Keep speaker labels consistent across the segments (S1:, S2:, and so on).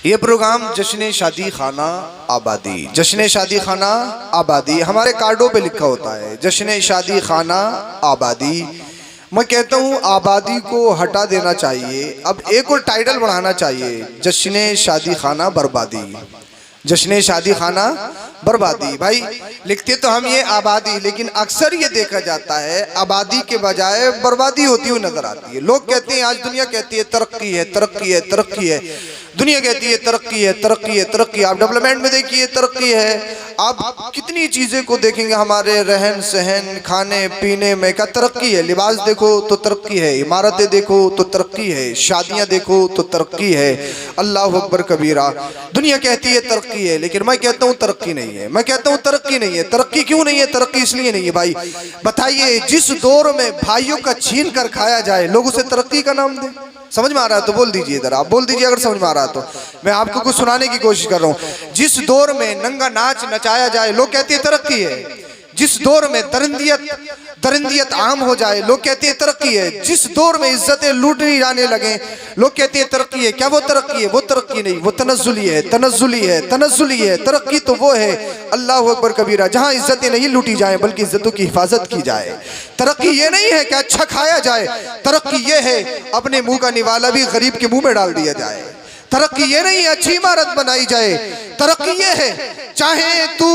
S1: ये प्रोग्राम जश्न शादी खाना आबादी, जश्न शादी खाना आबादी हमारे कार्डों पे लिखा होता है, जश्न शादी खाना आबादी। मैं कहता हूँ आबादी को हटा देना चाहिए, अब एक और टाइटल बढ़ाना चाहिए, जश्न शादी खाना बर्बादी, जश्न शादी खाना बर्बादी। भाई लिखते तो हम ये आबादी, लेकिन अक्सर ये देखा जाता है आबादी के बजाय बर्बादी होती हुई नजर आती है। लोग कहते हैं, आज दुनिया कहती है तरक्की है, तरक्की है, तरक्की है, दुनिया कहती है तरक्की है, तरक्की है, तरक्की। आप डेवलपमेंट में देखिए तरक्की है, आप कितनी चीजें को देखेंगे, हमारे रहन सहन खाने पीने में क्या तरक्की है। लिबास देखो तो तरक्की है, इमारतें देखो तो तरक्की है, शादियां देखो तो तरक्की है। अल्लाह अकबर कबीरा। दुनिया कहती है तरक्की है, लेकिन मैं कहता हूँ तरक्की नहीं है, मैं कहता हूँ तरक्की नहीं है। तरक्की क्यों नहीं है? तरक्की इसलिए नहीं है भाई, बताइए जिस दौर में भाइयों का छीन कर खाया जाए लोग उसे तरक्की का नाम दें। समझ में आ रहा है तो बोल दीजिए, इधर आप बोल दीजिए अगर समझ में आ रहा है तो। मैं आपको कुछ सुनाने की कोशिश कर रहा हूँ। जिस दौर में नंगा नाच नचाया जाए लोग कहते हैं तरक्की है, जिस दौर में दरिंदियत आम हो जाए लोग कहते हैं तरक्की है, जिस दौर में इज्जतें लूटनी जाने लगे लोग कहते हैं तरक्की है। क्या वो तरक्की है? वो तरक्की नहीं, वो तनज़्ज़ुली है, तनज़्ज़ुली है, तनज़्ज़ुली है। तरक्की तो वो है, अल्लाह अकबर कबीरा, जहाँ इज्जतें नहीं लूटी जाए बल्कि इज्जतों की हिफाजत की जाए। तरक्की ये नहीं है कि अच्छा खाया जाए, तरक्की ये है अपने मुंह का निवाला भी गरीब के मुंह में डाल दिया जाए। तरक्की ये नहीं है अच्छी इमारत बनाई जाए, तरक्की ये है चाहे तू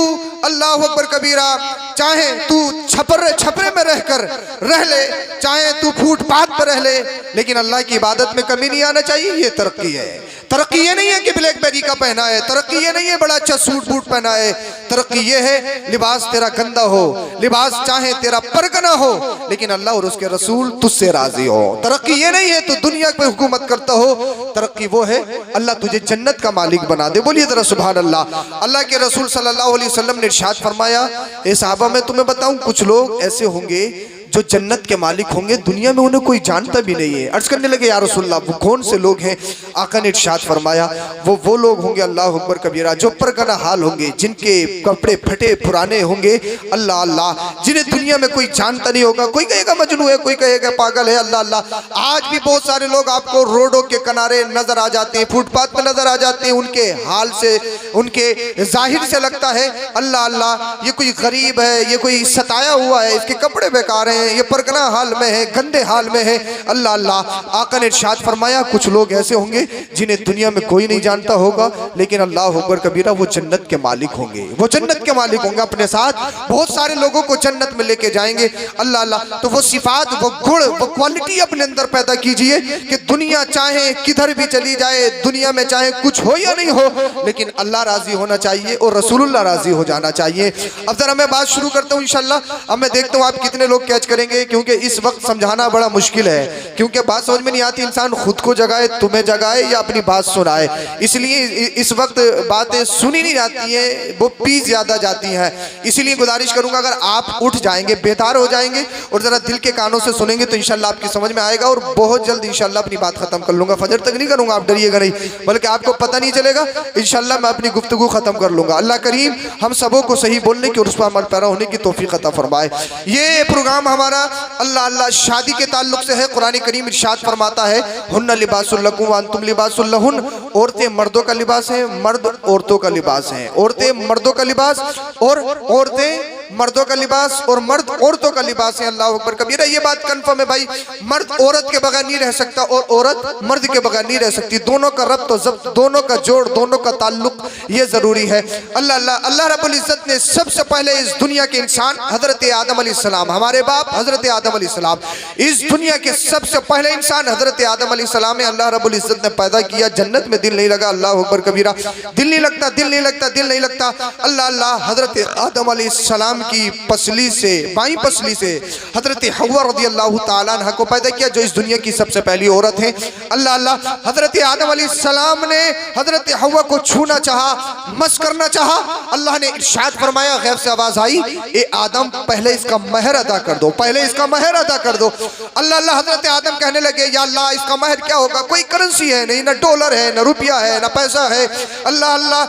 S1: अल्लाह अकबर कबीरा, चाहे तू छपरे में रहकर रह ले, चाहे तू फुटपाथ पर रह ले, लेकिन अल्लाह की इबादत में कमी नहीं आना चाहिए। ये तरक्की है। तरक्की ये नहीं है कि ब्लैकबेरी का पहना है, तरक्की ये नहीं है बड़ा अच्छा सूट बूट पहना है, तरक्की ये है लिबास तेरा गंदा हो, लिबास चाहे तेरा परगना हो, लेकिन अल्लाह और उसके रसूल तुझसे राजी हो। तरक्की ये नहीं है तू दुनिया पे हुकूमत करता हो, तरक्की वो है अल्लाह तुझे जन्नत का मालिक बना दे। बोलिए जरा सुभान अल्लाह। अल्लाह के रसूल सल्लल्लाहु अलैहि वसल्लम ने इरशाद फरमाया, ए सहाबा मैं तुम्हें बताऊं कुछ लोग ऐसे होंगे जो जन्नत के मालिक होंगे, दुनिया में उन्हें कोई जानता भी नहीं है। अर्ज करने लगे या रसूलल्लाह वो कौन से लोग हैं? आका ने इरशाद फरमाया वो लोग होंगे अल्लाह अकबर कबीरा जो परगना हाल होंगे, जिनके कपड़े फटे पुराने होंगे, अल्लाह अल्लाह, जिन्हें दुनिया में कोई जानता नहीं होगा। कोई कहेगा मजनू है, कोई कहेगा पागल है, अल्लाह अल्लाह। आज भी बहुत सारे लोग आपको रोडों के किनारे नजर आ जाते हैं, फुटपाथ पे नजर आ जाते हैं, उनके हाल से उनके जाहिर से लगता है अल्लाह अल्लाह ये कोई गरीब है, ये कोई सताया हुआ है, इसके कपड़े बेकार हैं, ये परगना हाल में है, गंदे हाल में है, अल्लाह अल्लाह। आका ने इरशाद फरमाया कुछ लोग ऐसे होंगे जिन्हें दुनिया में कोई नहीं जानता होगा, लेकिन अल्लाह अकबर कबीरा वो जन्नत के मालिक होंगे, वो जन्नत के मालिक होंगे, अपने साथ बहुत सारे लोगों को जन्नत में लेके जाएंगे, अल्लाह अल्लाह। तो वो सिफात, वो गुण, वो क्वालिटी अपने अंदर पैदा कीजिए कि दुनिया चाहे किधर भी चली जाए, दुनिया में चाहे कुछ हो या नहीं हो, लेकिन अल्लाह राजी होना चाहिए और रसूलुल्लाह राजी हो जाना चाहिए। अब जरा मैं बात शुरू करता हूँ इंशाल्लाह। अब मैं देखता हूँ आप कितने लोग कैच करेंगे, क्योंकि इस वक्त समझाना बड़ा मुश्किल है, क्योंकि बात समझ में नहीं आती, इंसान खुद को जगाए, तुम्हें जगाए या अपनी बात सुनाए। इसलिए इस वक्त बातें सुनी नहीं जाती हैं, वो पी ज्यादा जाती हैं। इसीलिए गुजारिश करूंगा अगर आप उठ जाएंगे, बेदार हो जाएंगे और जरा दिल के कानों से सुनेंगे तो इंशाल्लाह आपकी समझ में आएगा। और बहुत जल्द इंशाल्लाह अपनी बात खत्म कर लूंगा, फजर तक नहीं करूंगा, आप डरिएगा नहीं, बल्कि आपको पता नहीं चलेगा, इंशाल्लाह मैं अपनी गुफ्तगू खत्म कर लूंगा। अल्लाह करीम हम सबों को सही बोलने की और उस पर अमल पैरा होने की तौफीक अता फरमाए। ये प्रोग्राम हमारा अल्लाह अल्लाह शादी के ताल्लुक से है। कुरान करीम इरशाद फरमाता है हुन्ना लिबासुल लकुम व अंतुम लिबासुल लहुन, औरतें मर्दों का लिबास है, मर्द औरतों का लिबास है, औरतें मर्दों का लिबास और औरतें मर्दों का लिबास और मर्द औरतों का लिबास है। अल्लाह अकबर कबीरा। ये बात कंफर्म है भाई, मर्द औरत के बगैर नहीं रह सकता और औरत मर्द के बगैर नहीं रह सकती। दोनों का रब्त और ज़ब्त, दोनों का जोड़, दोनों का ताल्लुक ये जरूरी है। अल्लाह अल्लाह अल्लाह रब्बुल इज्जत ने सबसे पहले इस दुनिया के इंसान हजरत आदम अलैहिस्सलाम, हमारे बाप हजरत आदम अलैहिस्सलाम, इस दुनिया के सबसे पहले इंसान हजरत आदम अलैहिस्सलाम है। अल्लाह रब्बुल इज्जत ने पैदा किया, जन्नत में दिल नहीं लगा, अल्लाह अकबर कबीरा, दिल नहीं लगता, दिल नहीं लगता, दिल नहीं लगता। अल्लाह अल्लाह हजरत आदम अलैहिस्सलाम की पसली से, बाई पसली से हजरत हव्वा रज़ियल्लाहु ताला अन्हा को पैदा किया, जो इस दुनिया की सबसे पहली औरत है। अल्लाह अल्लाह हजरत आदम अलैहिस्सलाम ने हजरत हव्वा को छूना चाहा, मस करना चाहा, अल्लाह ने इरशाद फरमाया, गैब से आवाज आई, ए आदम पहले इसका महर अदा कर दो, पहले इसका महर अदा कर दो। अल्लाह अल्लाह हजरत आदम कहने लगे, या अल्लाह इसका महर क्या होगा? कोई करेंसी है नहीं, ना डॉलर है, ना रुपया है, ना पैसा है, अल्लाह अल्लाह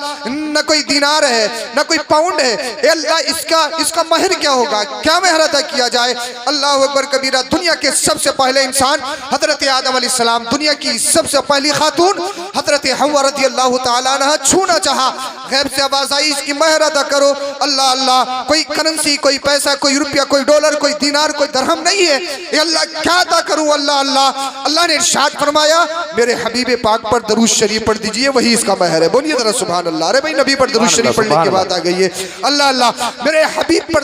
S1: ना कोई दिनार है, ना कोई पाउंड है, अल्लाह इसका महर क्या होगा? क्या महर अदा किया जाए? अल्लाह अकबर कबीरा। दुनिया के सबसे पहले इंसान हजरत आदम अलैहिस्सलाम, दुनिया की सबसे पहली खातून हजरत हजरत हव्वा रज़ियल्लाहु ताला अन्हा छूना चाहा, गैब से आवाज आई इसकी महर अदा करो। अल्लाह अल्लाह, कोई करेंसी, कोई पैसा, कोई रुपया, कोई डॉलर, कोई दिनार, कोई दरहम नहीं है, ये अल्लाह क्या अदा करूं? अल्लाह अल्लाह। अल्लाह ने इरशाद फरमाया मेरे हबीब पाक पर दरूद शरीफ पढ़ दीजिए, वही इसका महर है। बोलिए जरा सुभान अल्लाह। अरे भाई नबी पर दरूद शरीफ पढ़ने की बात आ गई है। अल्लाह अल्लाह, मेरे हबीब पर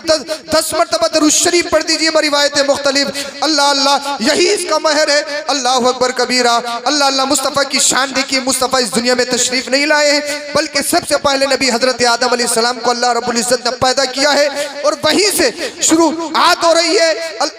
S1: 10 मरतबा दरूद शरीफ पढ़ दीजिए, रिवायतें मुख्तलिफ। अल्लाह अल्लाह, यही इसका महर है। अल्लाह अकबर कबीरा। अल्लाह अल्लाह, मुस्तफ़ा की शान देखिए। मुस्तफ़ा इस दुनिया में तशरीफ नहीं लाए हैं, बल्कि सबसे पहले नबी हजरत आदम अलैहिस्सलाम को अल्लाह रब्बुल इज्जत ने पैदा किया है, और वहीं से शुरुआत हो रही है,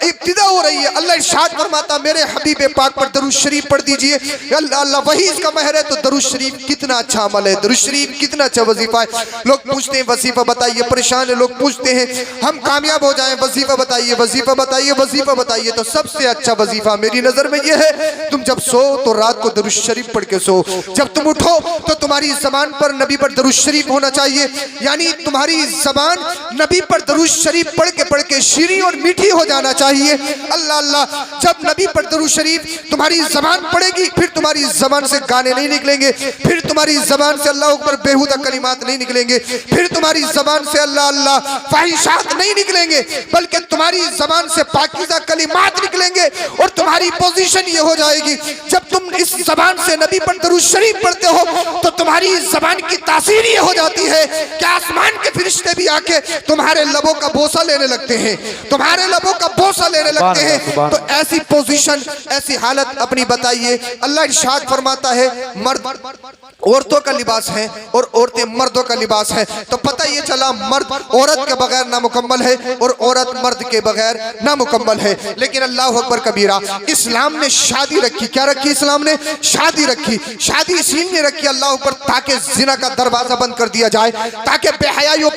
S1: इब्तिदा हो रही है। अल्लाह इरशाद फरमाता मेरे हबीब पाक पर दरूद शरीफ पढ़ दीजिए। अल्लाह अल्लाह, वही इसका महर है। तो दरूद शरीफ कितना अच्छा अमल है, दरूद शरीफ कितना अच्छा वजीफा है। लोग पूछते हैं वजीफा बताइए, परेशान है। लोग पूछते हैं हम कामयाब हो जाएं, वजीफा बताइए, वजीफा बताइए, वजीफा बताइए। तो सबसे अच्छा वजीफा मेरी नजर में यह है, तुम जब सो तो रात को दरूद शरीफ पढ़ के सो, जब तुम उठो तो तुम्हारी जबान पर नबी पर दरूद शरीफ होना चाहिए, यानी तुम्हारी जबान नबी पर दरूद शरीफ पढ़ के शीरी और मीठी हो जाना चाहिए। अल्लाह अल्लाह, जब नबी पर दरूद शरीफ तुम्हारी जबान पड़ेगी, फिर तुम्हारी जबान से गाने नहीं निकलेंगे, फिर तुम्हारी जबान से अल्लाह ऊपर बेहुदा कलिमात नहीं निकलेंगे, फिर तुम्हारी जबान से अल्लाह अल्लाह फाहिशात नहीं निकलेंगे, बल्कि तुम्हारी जबान से पाकीज़ा कलिमात निकलेंगे। और तुम्हारी पोजीशन ये हो जाएगी, जब तुम इस जबान से नबी पर दरूद शरीफ पढ़ते हो तो तुम्हारी जबान की तासीर ये हो जाती है कि आसमान के फरिश्ते भी आके तुम्हारे लबों का बोसा लेने लगते हैं, तुम्हारे लबों का बोसा लेने लगते हैं। तो ऐसी पोजीशन, ऐसी हालत अपनी बताइए। अल्लाह इरशाद फरमाता है मर्द औरतों का लिबास है और औरतें मर्दों का लिबास है। तो पता ये चला मर्द औरत के बगैर नामुकम्मल है और औरत मर्द के बगैर नामुकम्मल है। लेकिन अल्लाह अकबर कबीरा, इस्लाम ने शादी रखी। क्या रखी? इस्लाम ने शादी रखी। शादी इसीलिए रखी अल्लाह ऊपर, ताकि जिना का दरवाजा बंद कर दिया जाए, ताकि बेहयाइयों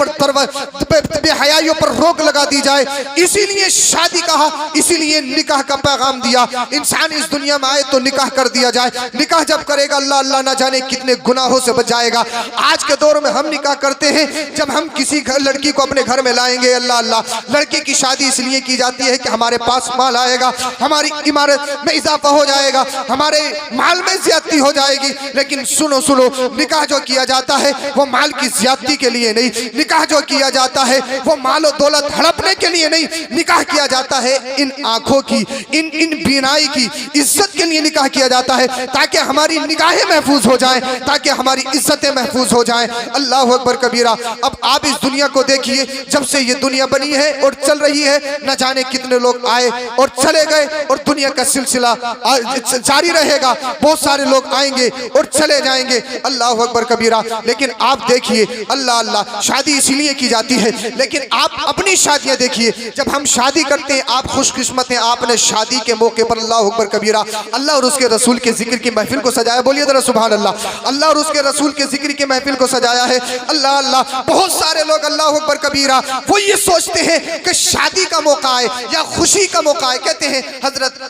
S1: पर रोक लगा दी जाए। इसीलिए शादी कहा, इसीलिए निकाह का पैगाम दिया। इंसान इस दुनिया में आए तो निकाह कर दिया जाए। निकाह जब करेगा अल्लाह अल्लाह ना जाने कितने गुनाहों से बच जाएगा। आज के दौर में हम निकाह करते हैं जब हम किसी लड़की को अपने घर में लाएंगे। अल्लाह अल्लाह, लड़की की शादी इसलिए की जाती है कि हमारे पास माल आएगा, हमारी इमारत में इजाफा हो जाएगा, हमारे माल में ज्यादती हो जाएगी। लेकिन सुनो सुनो, निकाह जो किया जाता है वो माल की ज्यादती के लिए नहीं, निकाह जो किया जाता है वो माल और दौलत हड़पने के लिए नहीं। निकाह किया जाता है इन आंखों की, इन बीनाई की इज्जत के लिए निकाह किया जाता है, ताकि हमारी निगाहें महफूज हो जाएं, ताकि हमारी इज्जतें महफूज हो जाएं। अल्लाह अकबर कबीरा। अब आप इस दुनिया को देखिए, जब से ये दुनिया बनी है और चल रही है, न जाने कितने लोग आए और चले गए, और दुनिया का सिलसिला जारी रहेगा। बहुत सारे लोग आएंगे और चले जाएंगे। अल्लाह अकबर कबीरा। लेकिन आप देखिए, अल्लाह अल्लाह, शादी इसीलिए की जाती है। लेकिन आप अपनी शादियां देखिए, जब हम शादी करते हैं, आप खुशकिस्मत हैं, आपने शादी के मौके पर अल्लाह अकबर कबीरा अल्लाह और उसके रसूल के जिक्र की महफिल को सजाया। बोलिए जरा सुभान अल्लाह। अल्लाह और उसके रसूल के जिक्र की महफिल को सजाया है। अल्लाह अल्लाह, बहुत सारे लोग अल्लाह अकबर कबीरा वो ये सोचते हैं कि शादी का मौका है या खुशी का मौका है, कहते हैं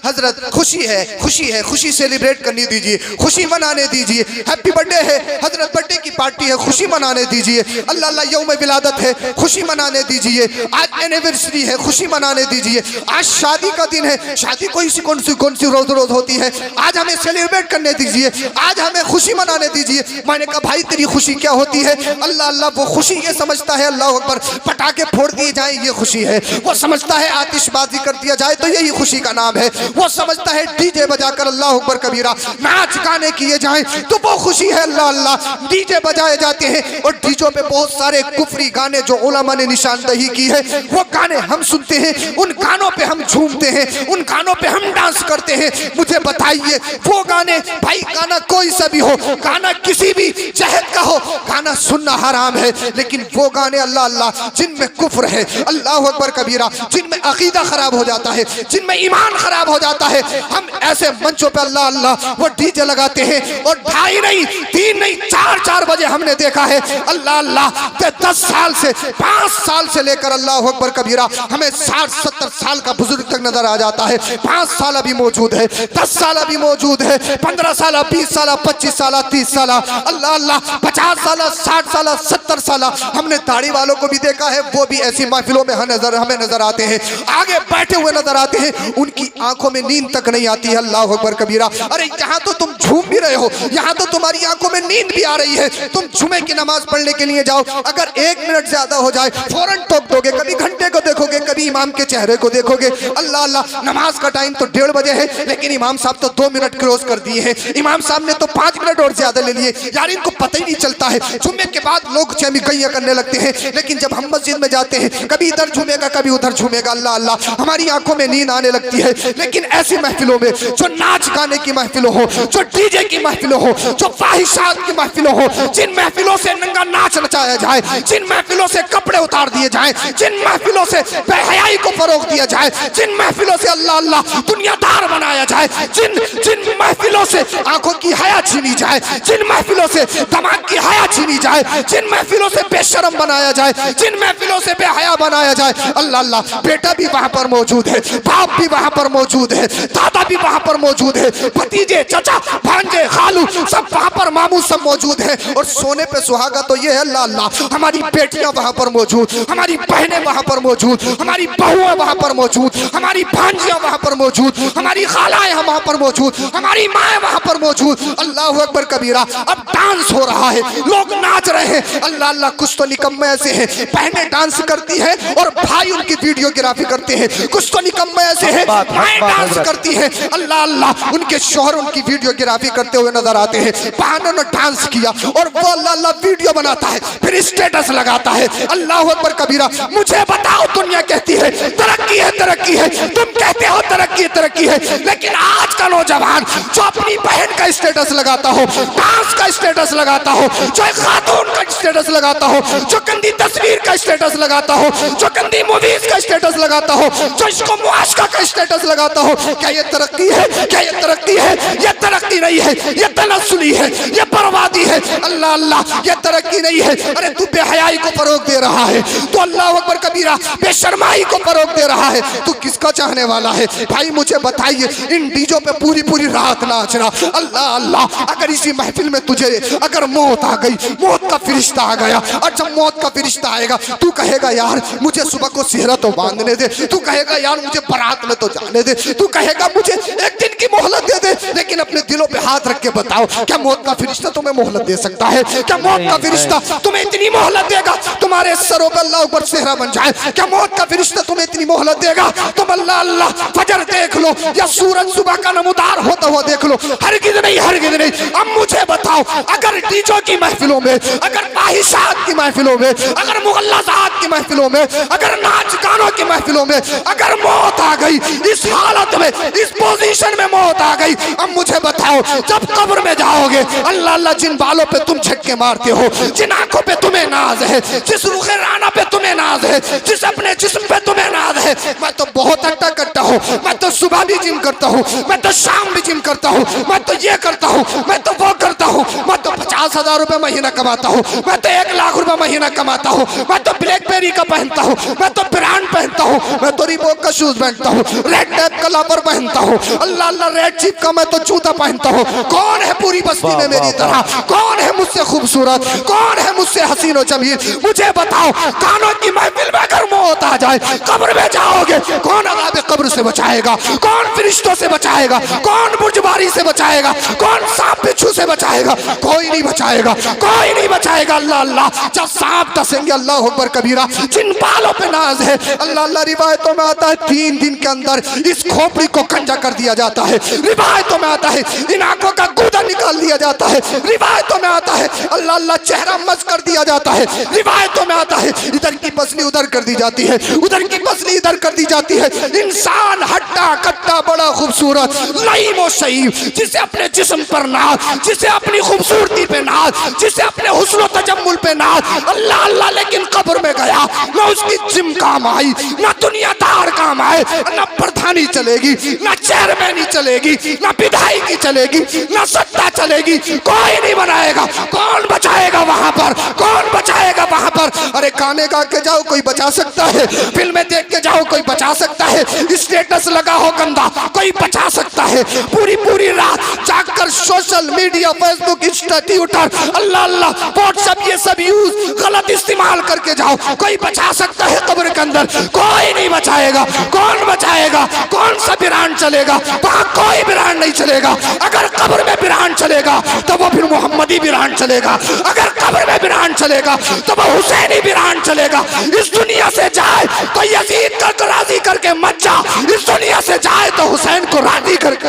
S1: हजरत खुशी है, खुशी है, खुशी सेलिब्रेट करने दीजिए, खुशी मनाने दीजिए। हैप्पी बर्थडे है हजरत, बर्थडे की पार्टी है, खुशी मनाने दीजिए। अल्लाह अल्लाह, यौम विलादत है, खुशी मनाने दीजिए। आज एनिवर्सरी है, खुशी मनाने दीजिए। आज शादी का दिन है, शादी कौन सी रोज होती है, आज हमें सेलिब्रेट करने दीजिए, आज हमें खुशी मनाने दीजिए। मैंने कहा भाई तेरी खुशी क्या होती है? अल्लाह अल्लाह, वो खुशी ये समझता है अल्लाह अकबर पटाखे फोड़ दिए जाए ये खुशी है, वो समझता है आतिशबाजी कर दिया जाए तो यही खुशी का नाम है, वो समझता है डीजे बजाकर अल्लाह अकबर कबीरा नाच गाने किए जाए तो वो खुशी है। अल्लाह अल्लाह, डीजे बजाए जाते हैं और डीजों पे बहुत सारे कुफरी गाने जो उलमा ने निशानदही की है वो गाने हम सुनते हैं, उन गानों पे हम झूमते हैं, उन गानों पे हम डांस करते हैं। मुझे बताइए वो गाने, भाई गाना कोई सा भी हो, गाना किसी भी जहत का हो, गाना सुनना हराम है। लेकिन वो गाने अल्लाह अल्लाह जिनमें कुफ्र है, अल्लाह अकबर कबीरा, जिनमें अकीदा खराब हो जाता है, जिनमें ईमान खराब हो जाता है, हम ऐसे मंचों पे अल्लाह अल्लाह वो डीजे लगाते हैं। और 2:30 नहीं 3 नहीं 4 बजे हमने देखा है अल्लाह अल्लाह 10 साल से 5 साल से लेकर अल्लाह अकबर कबीरा हमें 60-70 साल का बुजुर्ग तक नजर आ जाता है। 5 साल अभी मौजूद है, 10 साल अभी मौजूद है, 15 साल, 20 साल, 25 साल, 30 साल, अल्लाह अल्लाह 50 साल, 60 साल, 70 साल। हमने दाढ़ी वालों को भी देखा है, वो भी ऐसी महफिलों में हमें नजर आते हैं, आगे बैठे हुए नजर आते हैं, उनकी आंखों में नींद तक नहीं आती है। अल्लाह अकबर कबीरा। अरे यहाँ तो तुम झूम भी रहे हो, यहाँ तो तुम्हारी आंखों में नींद भी आ रही है। तुम जुमे की नमाज पढ़ने के लिए जाओ, अगर 1 मिनट ज्यादा हो जाए फौरन टोक दोगे, कभी घंटे को देखोगे, कभी इमाम के चेहरे को देखोगे। अल्लाह अल्लाह, नमाज का टाइम तो 1:30 बजे है, लेकिन इमाम साहब तो 2 मिनट क्रॉस कर दिए हैं, इमाम साहब ने तो 5 मिनट और ज्यादा ले लिए। यार इनको पता ही नहीं चलता है। जुम्मे के बाद लोग चहमी गैया करने लगते हैं, लेकिन जब हम मस्जिद में जाते हैं, कभी इधर झूमेगा, कभी उधर झूमेगा। अल्लाह अल्लाह, हमारी आंखों में नींद आने लगती है। लेकिन ऐसी महफिलों में जो नाच गाने की महफिलों हो, जो डीजे की महफिलों हो, जो फाहिशात की महफिलों हो, जिन महफिलों से नंगा नाच नचाया जाए, जिन महफिलों से कपड़े उतार दिए जाए, जिन महफिलों से बेहयाई को फरोग दिया जाए, जिन महफिलों से अल्लाह अल्लाह दुनियादार बनाया जाए, जिन जिन महफिलों से आंखों की हया छीनी जाए, जिन महफिलों से दिमाग की हया छीनी जाए, जिन महफिलों से बेशरम बनाया जाए, जिन महफिलों से बेहया बनाया जाए, अल्लाह अल्लाह, बेटा भी वहां पर मौजूद है, बाप भी वहां पर मौजूद है, दादा भी वहां पर मौजूद है, भतीजे, चचा, भांजे, खालू सब वहां पर, मामू सब मौजूद है। और सोने पे सुहागा तो ये है अल्लाह अल्लाह, हमारी बेटियां वहां पर मौजूद, हमारी बहनें वहां पर मौजूद, हमारी बहुएं वहां पर मौजूद, हमारी भांजियां वहां पर मौजूद, हमारी खालाएं वहां पर मौजूद, हमारी माएं वहां पर मौजूद। अल्लाह अकबर कबीरा। अब डांस हो रहा है, लोग नाच रहे हैं। अल्लाह अल्लाह, कुछ तो निकम्मे ऐसे हैं, बहनें डांस करती हैं और भाई उनकी वीडियोग्राफी करते हैं। कुछ तो निकम्मे ऐसे हैं, माएं डांस करती हैं, अल्लाह अल्लाह, उनके शौहर उनकी वीडियोग्राफी करते हुए नजर आते हैं। बहनों ने डांस किया और वो अल्लाह अल्लाह वीडियो बनाता है, फिर स्टेटस लगाता है। अल्लाह अकबर कबीरा। मुझे बताओ, दुनिया कहती है तरक्की है, तरक्की है, तुम कहते हो तरक्की तरक्की है, लेकिन आज का नौजवान जो अपनी बहन का स्टेटस लगाता हो, डांस का स्टेटस लगाता हो, जो एक खातून का स्टेटस लगाता हो, जो गंदी तस्वीर का स्टेटस लगाता हो, जो गंदी मूवीज का स्टेटस लगाता हो, जो इसको मुआशका का स्टेटस लगाता हो, क्या ये तरक्की है? क्या ये तरक्की है? ये तरक्की नहीं है, ये तनस्सुली है, ये बर्बादी है। अल्लाह अल्लाह, ये तरक्की नहीं है। अरे तू बेहयाई को फरोग दे रहा है, तो अल्लाह अकबर कबीरा बेशर्माई को फरोग दे रहा है। तू किसका चाहने वाला है भाई? मुझे बताइए। इन डीजों पे पूरी पूरी रात नाचना, अल्लाह अल्लाह। अगर इसी महफिल में तुझे अगर मौत आ गई, मौत का फरिश्ता आ गया, और जब मौत का फरिश्ता आएगा तू कहेगा यार मुझे सुबह को सेहरा तो बांधने दे, तू कहेगा यार मुझे बारात में तो जाने दे, तू कहेगा मुझे एक दिन की मोहलत दे दे। लेकिन अपने दिलों पे हाथ रख के बताओ, क्या मौत का फरिश्ता तुम्हें मोहलत दे सकता है? क्या मौत का फरिश्ता तुम्हें इतनी मोहलत देगा तुम्हारे सरों पे अल्लाह ऊपर सेहरा बन जाए? क्या मौत का फरिश्ता तुम्हें इतनी मोहलत देगा? तुम अल्लाह अल्लाह फजर देख लो या सूरज सुबह का नमूदार होता हुआ देख लो, हरगिज़ नहीं, हरगिज़ नहीं। अब मुझे बताओ, अगर डीजों की महफिलों में, अगर फाहिशात की महफिलों में, अगर मुगल्लज़ात की महफिलों में, अगर नाच गानों की महफिलों में अगर मौत आ गई, इस हालत में, इस पोजीशन में मौत आ गई, अब मुझे बताओ जब कब्र में जाओगे, अल्लाह अल्लाह, जिन बालों पे तुम झटके मारते हो, जिन आंखों पे तुम्हें नाज है, जिस रुखे राना पे तुम्हें नाज है, जिस अपने जिस्म पे तुम्हें नाज है, मैं तो बहुत अट्टा करता हूँ, मैं तो सुबह भी जिम करता हूँ, मैं तो शाम भी जिम करता हूँ, मैं तो ये करता हूँ, मैं तो वो करता हूँ, मैं तो 50,000 रुपए महीना कमाता हूँ, मैं तो 1 लाख रुपए महीना कमाता हूँ, मैं तो ब्लैकबेरी का पहनता हूँ, मैं तो ब्रांड पहनता हूँ, मैं तो रिबॉक का शूज पहनता हूँ, रेड टैप का लापर पहनता हूँ, अल्लाह अल्लाह, रेड चीफ का मैं तो जूता पहनता हूँ। कौन है पूरी बस्ती में मेरी तरह? कौन है मुझसे खूबसूरत? कौन है मुझसे हसीन और जमील? मुझे बताओ, कानों की महफिल में अगर मौत आ जाए, कब्र में जाओगे, कौन अज़ाब कब्र से बचाएगा? कौन फरिश्तों से बचाएगा? कौन बुर्जबारी से बचाएगा? कौन सांप बिच्छू से बचाएगा? कोई नहीं बचाएगा, कोई नहीं बचाएगा। अल्लाह अल्लाह, जब सांप डसेंगे, अल्लाह अकबर कबीरा, जिन बालों पे नाज है, अल्लाह अल्लाह, रिवायतों में आता है 3 दिन के अंदर इस खोपड़ी को कंजा कर दिया जाता है, रिवायतों में आता है इन आंखों का गूदा निकाल दिया जाता है, रिवायतों में आता है अल्लाह अल्लाह, चेहरा मस कर दिया जाता है, रिवायतों में आता है इधर की पसली उधर कर दी जाती है, उधर की पसली इधर कर दी जाती है। इंसान हट्टा कट्टा बड़ा खूबसूरत लईम और सही, जिसे अपने जिस्म पर नाज, जिसे अपनी खूबसूरती पे नाज, जिसे अपने हुस्न तजम्मुल पे नाज, अल्लाह अल्लाह लेकिन कब्र में गया, ना उसकी जिम काम आई, ना दुनियादार काम आए, ना प्रधानी चलेगी, ना चेयरमैनी चलेगी, ना विधायकी चलेगी, ना सत्ता चलेगी, कोई नहीं बनाएगा। कौन बचाएगा वहां पर, कौन बचाएगा वहां पर? अरे गाने गा के जाओ कोई बचा सकता है, फिल्में देख के जाओ कोई बचा सकता है, स्टेटस लगा हो गंदा कोई बचा सकता है, पूरी पूरी रात जाकर social media Facebook Insta Twitter अल्लाह अल्लाह व्हाट्सएप ये सब यूज गलत इस्तेमाल करके जाओ, कोई बचा सकता है कब्र के अंदर? कोई नहीं बचाएगा। कौन बचाएगा? कौन सा बिरान चलेगा? वहां कोई बिरान नहीं चलेगा। अगर कब्र में बिरान चलेगा तो वो फिर मोहम्मदी बिरान चलेगा, अगर कब्र में बिरान चलेगा तो वो हुसैनी बिरान चलेगा। इस दुनिया से जाए तो यजीद को राजी करके मत जा, इस दुनिया से जाए तो हुसैन को राजी करके।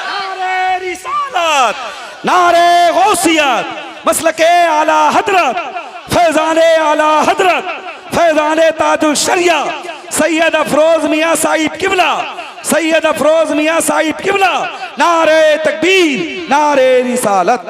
S2: नारे रिसालत, नारे गौसियत, मसलके आला हजरत, फैजाने आला हजरत, फैजाने ताजुल शरिया सैयद अफरोज मियां साहिब किबला, सैयद अफरोज मियां साहिब किबला। नारे तकबीर, नारे रिसालत।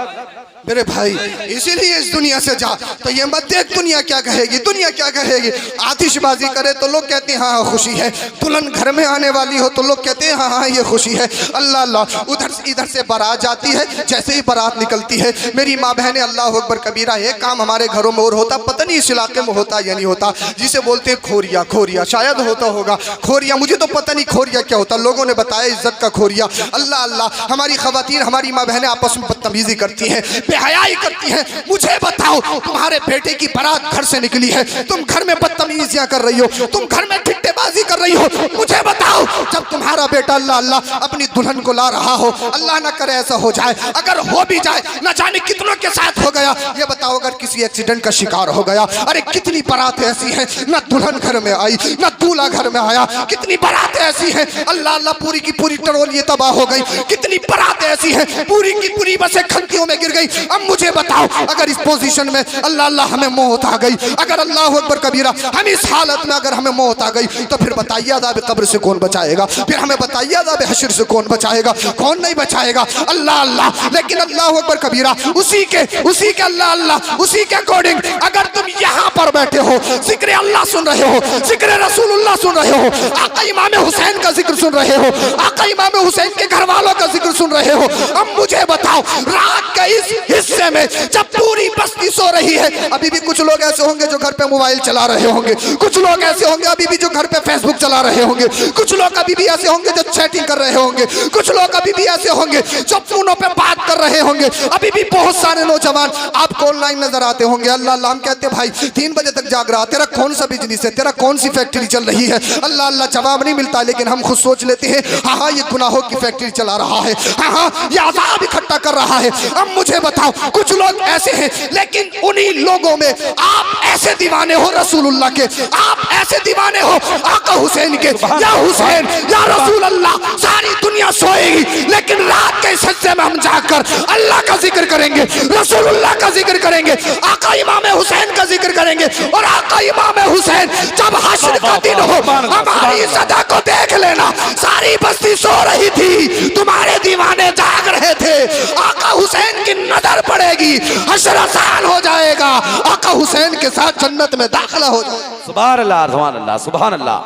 S1: मेरे भाई इसीलिए इस दुनिया से जा तो ये मत देख दुनिया क्या कहेगी, दुनिया क्या कहेगी। आतिशबाजी करे तो लोग कहते हैं हाँ हाँ खुशी है, दुल्हन घर में आने वाली हो तो लोग कहते हैं हाँ हाँ ये खुशी है। अल्लाह अल्लाह, उधर इधर से बारात जाती है, जैसे ही बारात निकलती है मेरी माँ बहने अल्लाह अकबर कबीरा, एक काम हमारे घरों में और होता, पता नहीं इस इलाके में होता या नहीं होता, जिसे बोलते हैं खोरिया। खोरिया शायद होता होगा, खोरिया मुझे तो पता नहीं खोरिया क्या होता, लोगों ने बताया इज्जत का खोरिया। अल्लाह अल्लाह, हमारी खवातीन हमारी माँ बहनें आपस में बदतमीजी करती हैं, बेहयाई करती हैं। मुझे बताओ तुम्हारे बेटे की बारात घर से निकली है, तुम घर में बदतमीजियां कर रही हो, तुम घर में ठिट्टेबाजी कर रही हो। मुझे बताओ जब तुम्हारा बेटा अल्लाह अल्लाह अपनी दुल्हन को ला रहा हो, अल्लाह ना करे ऐसा हो जाए, अगर हो भी जाए ना जाने कितनों के साथ हो गया, ये बताओ अगर किसी एक्सीडेंट का शिकार हो गया, अरे कितनी बारात ऐसी हैं ना दुल्हन घर में आई ना दूल्हा घर में आया, कितनी बारात ऐसी हैं अल्लाह अल्लाह पूरी की पूरी टरोलियां तबाह हो गई, कितनी बारात ऐसी हैं पूरी की पूरी बसें खंतियों में गिर गई। अब मुझे बताओ अगर इस पोजीशन में अल्लाह अल्लाह हमें मौत आ गई, अगर अल्लाह अकबर कबीरा हम इस हालत में अगर हमें मौत आ गई तो फिर बताइए अज़ाब कब्र से कौन बचाएगा? फिर हमें बताइए अज़ाब हश्र से कौन बचाएगा? कौन नहीं बचाएगा? अल्लाह अल्लाह। लेकिन अल्लाह अकबर कबीरा उसी के अल्लाह अल्लाह उसी के अकॉर्डिंग अगर तुम यहाँ पर बैठे हो जिक्र अल्लाह सुन रहे हो, जिक्र रसूलुल्लाह सुन रहे हो, आका इमाम हुसैन का जिक्र सुन रहे हो, आका इमाम हुसैन के घर वालों का जिक्र सुन रहे हो, अब मुझे बताओ रात के इस हिस्से में जब पूरी बस्ती सो रही है, अभी भी कुछ लोग ऐसे होंगे जो घर पे मोबाइल चला रहे होंगे, कुछ लोग ऐसे होंगे अभी भी जो घर पे फेसबुक चला रहे होंगे, कुछ लोग अभी भी ऐसे होंगे जो चैटिंग कर रहे होंगे, कुछ लोग अभी भी ऐसे होंगे जो फोनों पे बात कर रहे होंगे, अभी भी बहुत सारे नौजवान आपको ऑनलाइन नजर आते होंगे। अल्लाह अल्लाह, हम कहते हैं भाई 3 बजे तक जाग रहा, तेरा कौन सा बिजनेस है, तेरा कौन सी फैक्ट्री चल रही है? अल्लाह अल्लाह जवाब नहीं मिलता, लेकिन हम खुद सोच लेते हैं हाँ हाँ ये गुनाहों की फैक्ट्री चला रहा है, हाँ हाँ ये अज़ाब इकट्ठा कर रहा है। अब मुझे बताओ कुछ लोग ऐसे हैं, लेकिन उन्हीं लोगों में आप ऐसे दीवाने हो रसूलुल्लाह के, आप ऐसे दीवाने हो आका हुसैन के, या हुसैन या रसूल अल्लाह, सारी दुनिया सोएगी लेकिन रात के हिस्से में हम जाकर अल्लाह का जिक्र करेंगे, रसूलुल्लाह का जिक्र करेंगे, आका इमाम हुसैन का जिक्र करेंगे। और आका इमाम हुसैन जब हश्र का दिन हो, हमारी सदा को देख लेना, सारी बस्ती सो रही थी, तुम्हारे दीवाने जाग रहे थे, आका हुसैन की नजर पड़ेगी, हश्र आसान हो जाएगा, आका हुसैन के साथ जन्नत में दाखिला हो जाएगा।
S2: सुभान अल्लाह, सुभान अल्लाह, सुभान अल्लाह,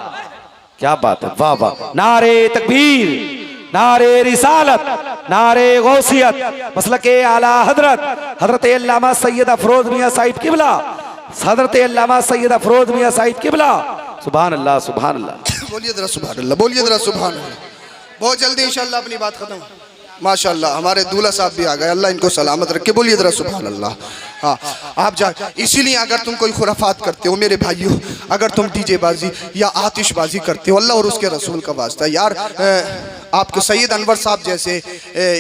S2: क्या बात है, वाह वाह। नारे तकबीर, नारे रिसालत, नारे गौसियत, मसलके आला हजरत, हजरत अल्लामा सैयद अफरोज मियां साहिब किबला, हजरत अल्लामा सैयद अफरोज मियां साहिब किबला। सुभान अल्लाह, सुभान अल्लाह।
S1: बोलिए जरा सुभान अल्लाह, बोलिए जरा सुभान अल्लाह। बहुत जल्दी इंशाअल्लाह अपनी बात खत्म। माशाअल्लाह हमारे दूल्हा साहब भी आ गए, अल्लाह इनको सलामत रखे, बोलिए जरा सुभान अल्लाह। हाँ आप जा, इसीलिए अगर तुम कोई खुराफात करते हो मेरे भाइयों, अगर तुम डीजे बाजी या आतिशबाजी करते हो, अल्लाह और उसके रसूल का वास्ता यार, आपके सैयद अनवर साहब जैसे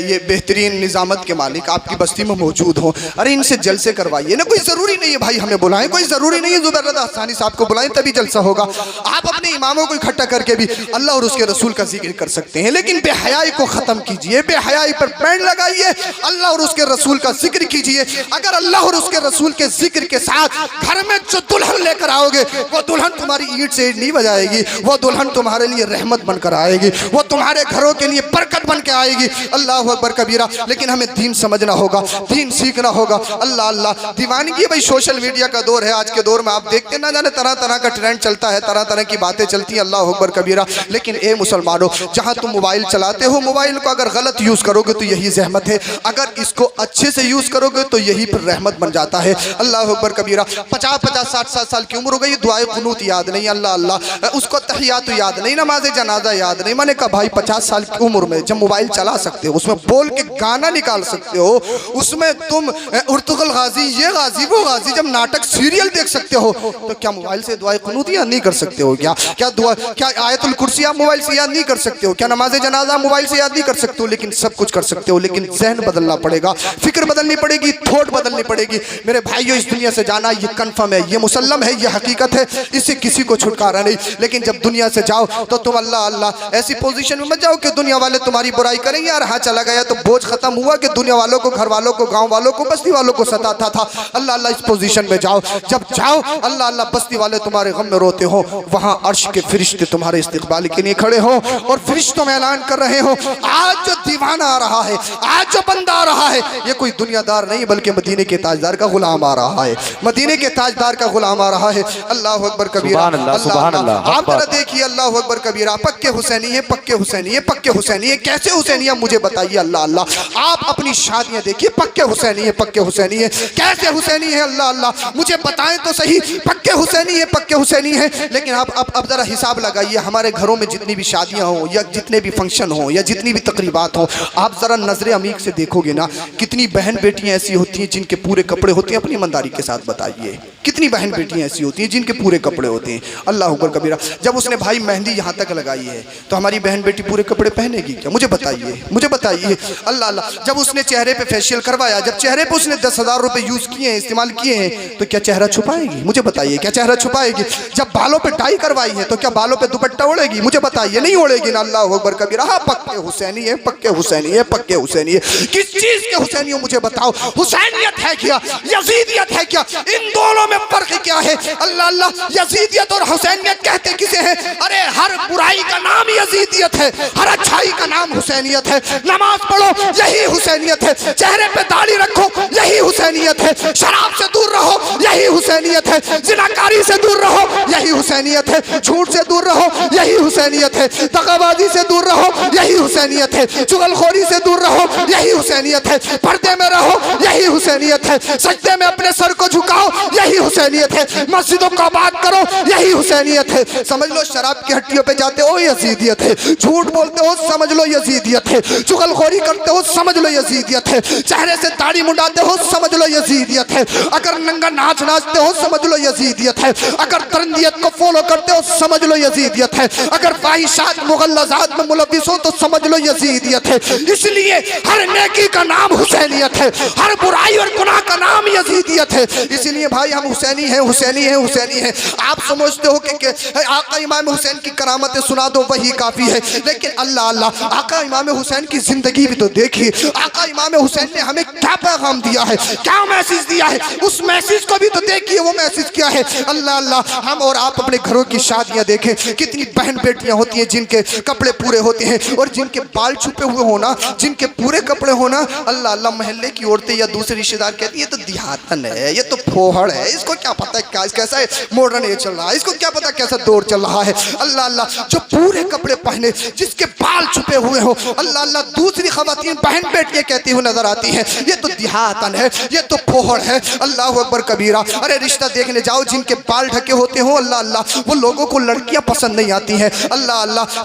S1: ये बेहतरीन निज़ामत के मालिक आपकी बस्ती में मौजूद हो, अरे इनसे जलसे करवाइए ना। कोई ज़रूरी नहीं है भाई हमें बुलाएं, कोई ज़रूरी नहीं है ज़ुबैर रज़ा हसानी साहब को बुलाएं तभी जलसा होगा। आप अपने इमामों को इकट्ठा करके भी अल्लाह और उसके रसूल का जिक्र कर सकते हैं, लेकिन बेहयाई को ख़त्म कीजिए, हयाई पर बैंड लगाइए, अल्लाह और उसके रसूल का जिक्र कीजिए। अगर अल्लाह और उसके रसूल के जिक्र के साथ घर में जो दुल्हन लेकर आओगे, वो दुल्हन तुम्हारी ईंट से ईंट नहीं बजाएगी, वो दुल्हन तुम्हारे लिए रहमत बनकर आएगी, वो तुम्हारे घरों के लिए बरकत बन के आएगी। अल्लाह अकबर कबीरा। लेकिन हमें दीन समझना होगा, दीन सीखना होगा। अल्लाह अल्लाह दीवानगी भाई सोशल मीडिया का दौर है। आज के दौर में आप देखते ना जाने तरह तरह का ट्रेंड चलता है, तरह तरह की बातें चलती हैं। अल्लाह अकबर कबीरा। लेकिन ए मुसलमानों, जहां तुम मोबाइल चलाते हो, मोबाइल को अगर गलत यूज करोगे तो यही जहमत है, अगर इसको अच्छे से यूज करोगे तो यही पर रहमत बन जाता है। अल्लाह अकबर कबीरा। 50-50 60-60 साल की उम्र हो गई, दुआए कुनूत याद नहीं, अल्लाह अल्लाह उसको तहियात याद नहीं, नमाज जनाजा याद नहीं। मैंने कहा भाई 50 साल की उम्र में जब मोबाइल चला सकते हो, उसमें बोल के गाना निकाल सकते हो, उसमें तुम उर्तुगल गाजी, ये गाजी, वो गाजी, जब नाटक सीरियल देख सकते हो, तो क्या मोबाइल से दुआए कुनूत याद नहीं कर सकते हो? क्या आयतुल कुर्सी आप मोबाइल से याद नहीं कर सकते हो? क्या नमाज जनाजा मोबाइल से याद नहीं कर सकते हो? लेकिन सब कुछ कर सकते हो। लेकिन जहन बदलना पड़ेगा, फिक्र बदलनी पड़ेगी, थॉट बदलनी पड़ेगी। मेरे भाइयों, इस दुनिया से जाना ये कन्फर्म है, ये मुसल्लम है, ये हकीकत है, इससे किसी को छुटकारा नहीं। लेकिन जब दुनिया से जाओ तो तुम अल्लाह अल्लाह ऐसी पोजीशन में मत जाओ कि दुनिया वाले तुम्हारी बुराई करेंगे। यार हाँ चला गया तो बोझ खत्म हुआ कि दुनिया वालों को, घर वालों को, गांव वालों को, बस्ती वालों को सताता था। अल्लाह अल्लाह इस पोजीशन में जाओ, जब जाओ अल्लाह अल्लाह बस्ती वाले तुम्हारे गम में रोते हो, वहां अर्श के फरिश्ते तुम्हारे इस्तकबाल के लिए खड़े हो और फरिश्तों में ऐलान कर रहे हो, आज जो दीवाना आ रहा है, आज जो बंदा आ रहा है, ये कोई दुनियादार नहीं बल्कि मदीने के ताजदार का गुलाम आ रहा है, मदीने के ताजदार का गुलाम आ रहा है। अल्लाह अकबर कबीरा। आप जरा देखिए, अल्लाह अकबर कबीरा। पक्के हुसैनी है, पक्के हुसैनी है, पक्के हुसैनी है। कैसे हुसैनी है मुझे बताइए? अल्लाह अल्लाह। आप अपनी शादियां देखिए, पक्के हुसैनी है, पक्के हुसैनी है। कैसे हुसैनी है? अल्लाह अल्लाह मुझे बताएं तो सही। पक्के हुसैनी है, पक्के हुसैनी है। लेकिन आप अब जरा हिसाब लगाइए, हमारे घरों में जितनी भी शादियां हो या जितने भी फंक्शन हो या जितनी भी तकरीबात हो, आप जरा नजर अमीक से देखोगे ना, कितनी बहन बेटियां ऐसी होती हैं जिनके पूरे कपड़े होते हैं। अपनी ईमानदारी के साथ बताइए, कितनी बहन बेटियां ऐसी होती हैं जिनके पूरे कपड़े होते हैं? अल्लाह अकबर कबीरा। जब उसने भाई मेहंदी यहाँ तक लगाई है तो हमारी बहन बेटी पूरे कपड़े पहनेगी क्या? मुझे बताइए, मुझे बताइए। अल्लाह अल्लाह। जब उसने चेहरे पे फेशियल करवाया, जब चेहरे पे उसने 10,000 रुपए यूज किए हैं, इस्तेमाल किए हैं, तो क्या चेहरा छुपाएगी? मुझे बताइए, क्या चेहरा छुपाएगी? जब बालों पे टाई करवाई है तो क्या बालों पे दुपट्टा ओढ़ेगी? मुझे बताइए, नहीं ओढ़ेगी ना। अल्लाह अकबर कबीरा। हाँ, पक्के हुसैनी है, पक्के हुसैनी है, पक्के हुसैनी है। किस चीज के हुसैनी हो मुझे बताओ? हुसैनियत है क्या? यजीदियत है क्या? इन दोनों में फर्क क्या है? अल्लाह अल्लाह। यजीदियत और हुसैनियत कहते किसे हैं? अरे हर बुराई का नाम यजीदियत है, हर अच्छाई का नाम हुसैनियत है। नमाज पढ़ो, यही हुसैनियत है। चेहरे पे दाढ़ी रखो, यही हुसैनियत है। शराब से दूर रहो, यही हुसैनियत है। जिनाकारी से दूर रहो, यही हुसैनियत है। झूठ से दूर रहो, यही हुसैनियत है। दगाबाजी से दूर रहो, यही हुसैनियत है। चुगलखोरी से दूर रहो, यही हुसैनियत है। पर्दे में रहो, यही हुसैनियत है। सजदे में अपने सर को झुकाओ, यही हुसैनियत है। मस्जिदों को आबाद करो, यही हुसैनियत है। समझ लो शराब की हट्टियों पे जाते हो, यजीदियत है। झूठ बोलते हो, समझ लो यजीदियत है। चुगलखोरी करते हो, समझ लो यजीदियत है। चेहरे से दाढ़ी मुंडाते हो, समझ लो यजीदियत है। अगर नंगा नाच नाचते हो, समझ लो यजीदियत है। अगर तरंदियत को फॉलो करते हो, समझ लो यजीदियत है। अगर फाहिशात मुगल्लजात में मुलव्विस हो तो समझ लो यजीदियत है। इसलिए हर नेकी का नाम हुसैनियत है, हर बुराई और गुनाह का नाम यजीदियत है। इसलिए भाई हम हुसैनी हैं, हुसैनी हैं, हुसैनी हैं। आप समझते हो कि आका इमाम हुसैन की करामतें सुना दो वही काफी है, लेकिन अल्लाह अल्लाह, आका इमाम हुसैन की जिंदगी भी तो देखिए। आका इमाम हुसैन ने हमें क्या पैगाम दिया है, क्या मैसेज दिया है, उस मैसेज को भी तो देखिए। वो मैसेज क्या है? अल्लाह अल्लाह। हम और आप अपने घरों की शादियां देखें, कितनी बहन बेटियां होती हैं जिनके कपड़े पूरे होते हैं और जिनके बाल छुपे हुए होना, जिनके पूरे कपड़े होना। अल्लाह अल्लाह। महल्ले की औरतें या दूसरे रिश्तेदार कहती है ये तो देहातन है, ये तो फोहड़ है, इसको क्या पता क्या कैसा है मॉडर्न एज चल रहा है, इसको क्या पता कैसा दौर चल रहा है। अल्लाह अल्लाह। जो पूरे कपड़े पहने, जिसके बाल छुपे हुए हो, अल्लाह अल्लाह। दूसरी खवातीन बहन बेटियां कहती हुई नजर आती हैं ये तो देहातन है, ये तो फोहड़ है। अल्लाह अकबर कबीरा। अरे रिश्ता देखने जाओ, जिनके बाल ढके होते हो, अल्लाह अल्लाह, वो लोगों को लड़कियां पसंद नहीं आती हैं। अल्लाह अल्लाह।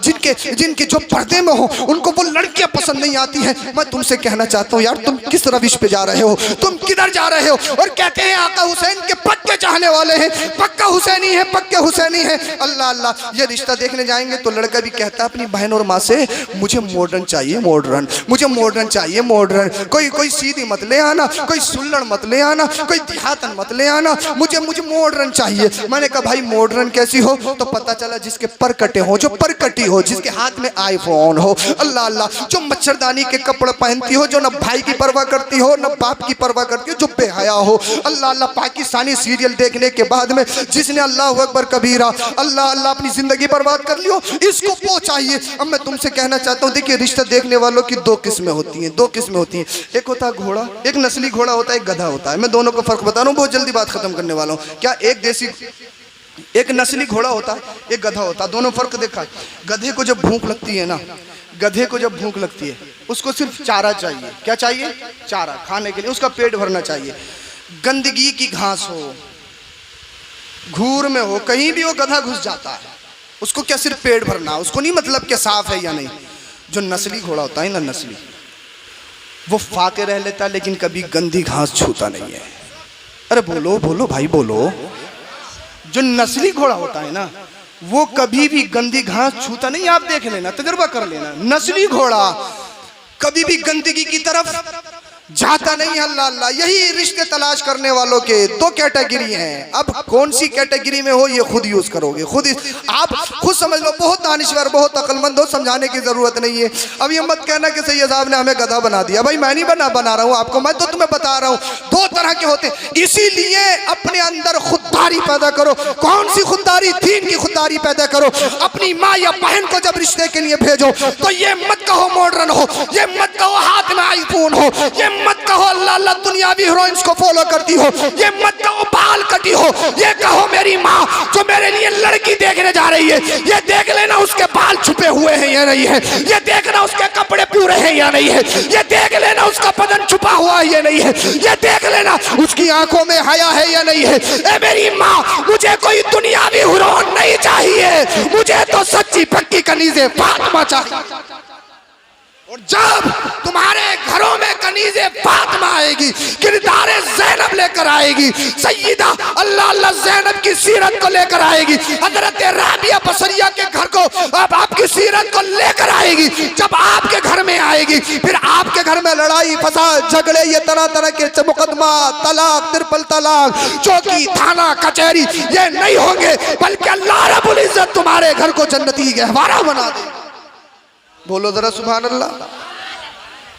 S1: जिनके जो पर्दे में हो उनको वो लड़कियां पसंद नहीं आती हैं। मैं तुमसे कहना चाहता हूँ यार, तुम किस रविश पे जा रहे हो, तुम किधर जा रहे हो? और कहते हैं आका हुसैन के पक्के चाहने वाले हैं, पक्का हुसैनी है, पक्के हुसैनी है। अल्लाह अल्लाह, ये रिश्ता देखने जाएंगे तो लड़का भी कहता है अपनी बहन और माँ से, मुझे मॉडर्न चाहिए, मॉडर्न, मुझे मॉडर्न चाहिए, मॉडर्न। कोई सीधी मत ले आना, कोई सुल्लड़ मत ले आना, कोई देहातन मत ले आना, मुझे मॉडर्न चाहिए। मैंने कहा भाई मॉडर्न कैसी हो? तो पता चला जिसके पर कटे हो, जो पर कटी हो, जिसके हाथ में आईफोन हो, अल्लाह अल्लाह, जो मच्छरदानी के कपड़े पहनती हो, जो न भाई की परवाह करती हो न बाप की परवाह करती हो, जो बेहया हो, अल्लाह अल्लाह। पाकिस्तानी सीरियल देखने के बाद में जिसने अल्लाह अकबर कबीरा, अल्लाह अल्लाह, अपनी जिंदगी बर्बाद कर लियो, इसको वो चाहिए। अब मैं तुमसे कहना चाहता हूँ, देखिए रिश्ता देखने वालों की दो किस्में होती हैं, दो किस्में होती हैं। एक होता है घोड़ा, एक नस्ली घोड़ा होता है, एक गधा होता है। मैं दोनों का फर्क बता रहा हूँ, बहुत जल्दी बात खत्म करने वाला हूँ। क्या एक देसी, एक नस्ली घोड़ा होता है, एक गधा होता है, दोनों फर्क देखा है। गधे को जब भूख लगती है ना, गधे को जब भूख लगती है, उसको सिर्फ चारा चाहिए। क्या चाहिए? चारा खाने के लिए, उसका पेट भरना चाहिए। गंदगी की घास हो, घूर में हो, कहीं भी वो गधा घुस जाता है, उसको क्या सिर्फ पेट भरना, उसको नहीं मतलब कि साफ है या नहीं। जो नस्ली घोड़ा होता है ना, नस्ली, वो फाके रह लेता है लेकिन कभी गंदी घास छूता नहीं है। अरे बोलो बोलो भाई बोलो। जो नस्ली घोड़ा होता है ना, वो कभी भी गंदी घास छूता नहीं। आप देख लेना, तजुर्बा कर लेना, नस्ली घोड़ा कभी भी गंदगी की तरफ जाता नहीं। अल्लाह अल्लाह, यही रिश्ते तलाश करने वालों के दो कैटेगरी हैं। अब कौन सी कैटेगरी में हो ये खुद यूज करोगे, खुद आप खुद समझ लो। बहुत दानिश्वर, बहुत अक्लमंद हो, समझाने की जरूरत नहीं है। अब ये मत कहना कि सैयद साहब ने हमें गधा बना दिया। भाई मैं नहीं बना रहा हूँ आपको, मैं तो तुम्हें बता रहा हूँ दो तरह के होते। इसीलिए अपने अंदर खुददारी पैदा करो। कौन सी खुददारी? दीन की खुददारी पैदा करो। अपनी माँ या बहन को जब रिश्ते के लिए भेजो तो ये मत कहो मॉडर्न हो, ये मत कहो हाथ में आईफोन हो, ये मत कहो अल्लाह अल्लाह दुनियावी हीरोइंस को फॉलो करती हो, ये मत कहो बाल कटी हो। ये कहो मेरी माँ जो मेरे लिए लड़की देखने जा रही है, ये देख लेना उसके बाल छुपे हुए हैं या नहीं है, ये देखना उसके कपड़े पूरे हैं या नहीं है, ये देख लेना उसका बदन छुपा हुआ है या नहीं है, ये देख लेना उसकी आंखों में हया है या नहीं है। ए मेरी माँ, मुझे कोई दुनियावी हीरोइन नहीं चाहिए, मुझे तो सच्ची पक्की कनीज़े फातिमा चाहिए। और जब तुम्हारे घरों में कनीज़े फातिमा आएगी, किरदारे ज़ैनब लेकर आएगी, सैयदा अल्लाह अल्लाह ज़ैनब की सीरत को लेकर आएगी, हज़रत राबिया बसरिया के घर को अब आपकी सीरत को लेकर आएगी। जब आपके घर में आएगी, फिर आपके घर में लड़ाई फसाद झगड़े, ये तरह तरह के मुकदमा, तलाक, ट्रिपल तलाक, चौकी, थाना, कचहरी, ये नहीं होंगे, बल्कि अल्लाह रब्बुल इज्जत तुम्हारे घर को जन्नती गहवारा बना देगा। बोलो जरा सुभान अल्लाह।